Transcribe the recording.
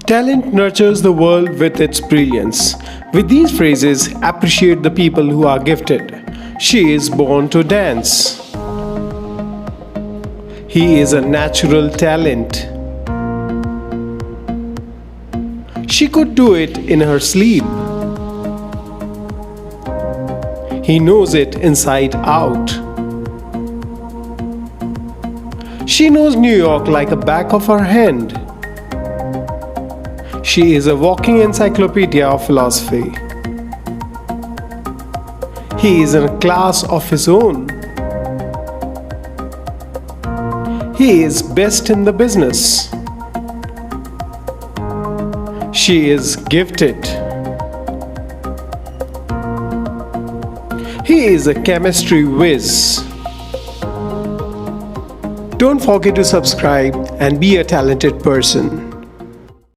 Talent nurtures the world with its brilliance. With these phrases, appreciate the people who are gifted. She is born to dance. He is a natural talent. She could do it in her sleep. He knows it inside out. She knows New York like the back of her hand. She is a walking encyclopedia of philosophy. He is in a class of his own. He is best in the business. She is gifted. He is a chemistry whiz. Don't forget to subscribe and be a talented person.